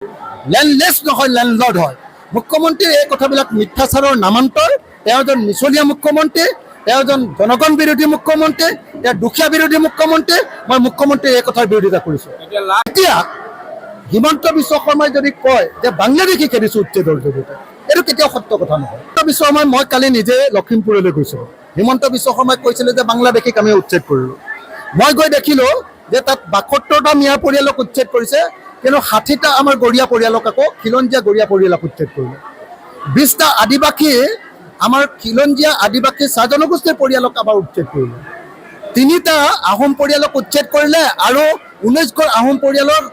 Landless নহয়, লেণ্ডলৰ্ড হয়। মুখ্যমন্ত্ৰীৰ এই কথাবিলাক মিথ্যাচাৰৰ নামান্তৰ। তেওঁ এজন মিছলীয়া মুখ্যমন্ত্ৰী, তেওঁ এজন জনগণ বিৰোধী মুখ্যমন্ত্ৰী, তেওঁ দুখীয়া বিৰোধী মুখ্যমন্ত্ৰী। মই মুখ্যমন্ত্ৰীৰ এই কথাৰ বিৰোধিতা কৰিছোঁ। এতিয়া হিমন্ত বিশ্ব শৰ্মাই যদি কয় যে বাংলাদেশী খেদিছোঁ উচ্ছেদৰ জৰিয়তে, এইটো কেতিয়াও সত্য কথা নহয়। হিমন্ত বিশ্ব শৰ্মাই, মই কালি নিজে লখিমপুৰলৈ গৈছিলোঁ। হিমন্ত বিশ্ব শৰ্মাই কৈছিলে যে বাংলাদেশীক আমি উচ্ছেদ কৰিলোঁ। মই গৈ দেখিলোঁ যে তাত ৭২টা মিঞা পৰিয়ালক উচ্ছেদ কৰিছে, কিন্তু ৬০টা আমাৰ গৰীয়া পৰিয়ালক, আকৌ খিলঞ্জীয়া গৰীয়া পৰিয়ালক উচ্ছেদ কৰিলে। ২০টা আদিবাসী, আমাৰ খিলঞ্জীয়া আদিবাসী চাহ জনগোষ্ঠীৰ পৰিয়ালক আমাৰ উচ্ছেদ কৰিলে। ৩টা আহোম পৰিয়ালক উচ্ছেদ কৰিলে আৰু ১৯ ঘৰ আহোম পৰিয়ালৰ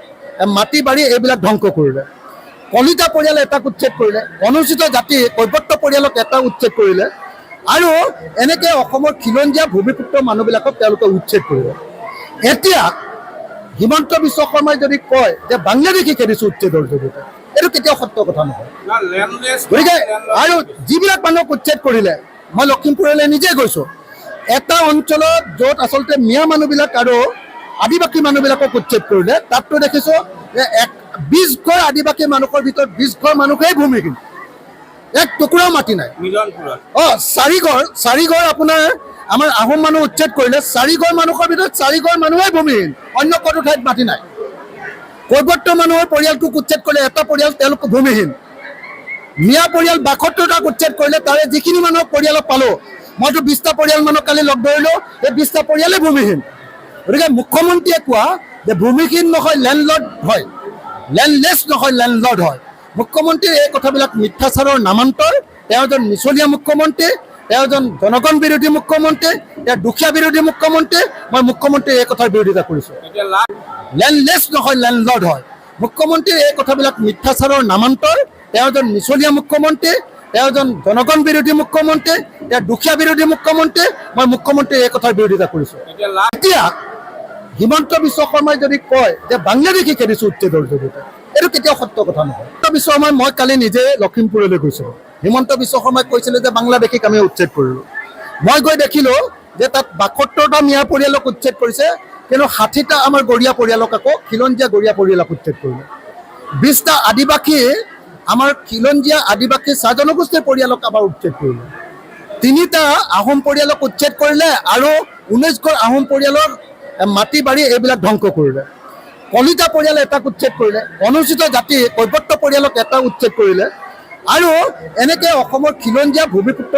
মাটি বাৰী এইবিলাক ধ্বংস কৰিলে। কলিতা পৰিয়াল এটাক উচ্ছেদ কৰিলে, অনুসূচিত জাতি কৈৱৰ্ত পৰিয়ালক এটা উচ্ছেদ কৰিলে, আৰু এনেকৈ অসমৰ খিলঞ্জীয়া ভূমিপুত্ৰ মানুহবিলাকক তেওঁলোকে উচ্ছেদ কৰিলে। এতিয়া হিমন্ত বিশ্ব শৰ্মাই যদি কয় যে বাংলাদেশী খেদিছোঁ উচ্ছেদৰ জৰিয়তে, এইটো কেতিয়াও সত্য কথা নহয়। গতিকে আৰু যিবিলাক মানুহক উচ্ছেদ কৰিলে, মই লখিমপুৰলৈ নিজে গৈছোঁ। এটা অঞ্চলত য'ত আচলতে মিঞা মানুহবিলাক আৰু আদিবাসী মানুহবিলাকক উচ্ছেদ কৰিলে, তাততো দেখিছোঁ যে ২০ ঘৰ আদিবাসী মানুহৰ ভিতৰত ২০ ঘৰ মানুহেই ভূমিহীন, এক টুকুৰাও মাটি নাই। চাৰি ঘৰ আপোনাৰ আমাৰ আহোম মানুহ উচ্ছেদ কৰিলে, ৪ ঘৰ মানুহৰ ভিতৰত ৪ ঘৰ মানুহেই ভূমিহীন, অন্য কোনো ঠাইত মাটি নাই। কৈৱৰ্ত মানুহৰ পৰিয়ালটোক উচ্ছেদ কৰিলে, এটা পৰিয়াল তেওঁলোক ভূমিহীন। মিঞা পৰিয়াল ৭২টাক উচ্ছেদ কৰিলে, তাৰে যিখিনি মানুহক পৰিয়ালক পালোঁ, মইতো ২০টা পৰিয়াল মানুহ কালি লগ ধৰিলোঁ, এই ২০টা পৰিয়ালেই ভূমিহীন। গতিকে মুখ্যমন্ত্ৰীয়ে কোৱা যে ভূমিহীন নহয়, লেণ্ডলৰ্ড হয়, লেণ্ডলেছ নহয়, লেণ্ডলৰ্ড হয়। মুখ্যমন্ত্ৰীৰ এই কথাবিলাক মিথ্যাচাৰৰ নামান্তৰ। তেওঁ এজন মিছলীয়া মুখ্যমন্ত্ৰী, তেওঁ এজন জনগণ বিৰোধী মুখ্যমন্ত্ৰী, তেওঁ দুখীয়া বিৰোধী মুখ্যমন্ত্ৰী। মই মুখ্যমন্ত্ৰীৰ এই কথাৰ বিৰোধিতা কৰিছোঁ। লেণ্ডলেছ নহয়, লেণ্ডলৰ্ড হয়। মুখ্যমন্ত্ৰীৰ এই কথাবিলাক মিথ্যাচাৰৰ নামান্তৰ। তেওঁ এজন মিছলীয়া মুখ্যমন্ত্ৰী, তেওঁ এজন জনগণ বিৰোধী মুখ্যমন্ত্ৰী, তেওঁ দুখীয়া বিৰোধী মুখ্যমন্ত্ৰী। মই মুখ্যমন্ত্ৰীৰ এই কথাৰ বিৰোধিতা কৰিছোঁ। এতিয়া হিমন্ত বিশ্ব শৰ্মাই যদি কয় যে বাংলাদেশী খেদিছোঁ উচ্ছেদৰ জৰিয়তে, এইটো কেতিয়াও সত্য কথা নহয়। হিমন্ত বিশ্ব শৰ্মাই, মই কালি নিজে লখিমপুৰলৈ গৈছিলোঁ। হিমন্ত বিশ্ব শৰ্মাই কৈছিলে যে বাংলাদেশীক আমি উচ্ছেদ কৰিলোঁ। মই গৈ দেখিলোঁ যে তাত ৭২টা মিঞা পৰিয়ালক উচ্ছেদ কৰিছে, কিন্তু ৬০টা আমাৰ গৰীয়া পৰিয়ালক, আকৌ খিলঞ্জীয়া গৰীয়া পৰিয়ালক উচ্ছেদ কৰিলে। ২০টা আদিবাসী, আমাৰ খিলঞ্জীয়া আদিবাসী চাহ জনগোষ্ঠীৰ পৰিয়ালক আমাৰ উচ্ছেদ কৰিলে। ৩টা আহোম পৰিয়ালক উচ্ছেদ কৰিলে, আৰু ১৯ ঘৰ আহোম পৰিয়ালৰ মাটি বাৰী এইবিলাক ধ্বংস কৰিলে। কলিতা পৰিয়াল এটাক উচ্ছেদ কৰিলে, অনুসূচিত জাতি কৈৱৰ্ত পৰিয়ালক এটা উচ্ছেদ কৰিলে, আৰু এনেকৈ অসমৰ খিলঞ্জীয়া ভূমিপুত্ৰ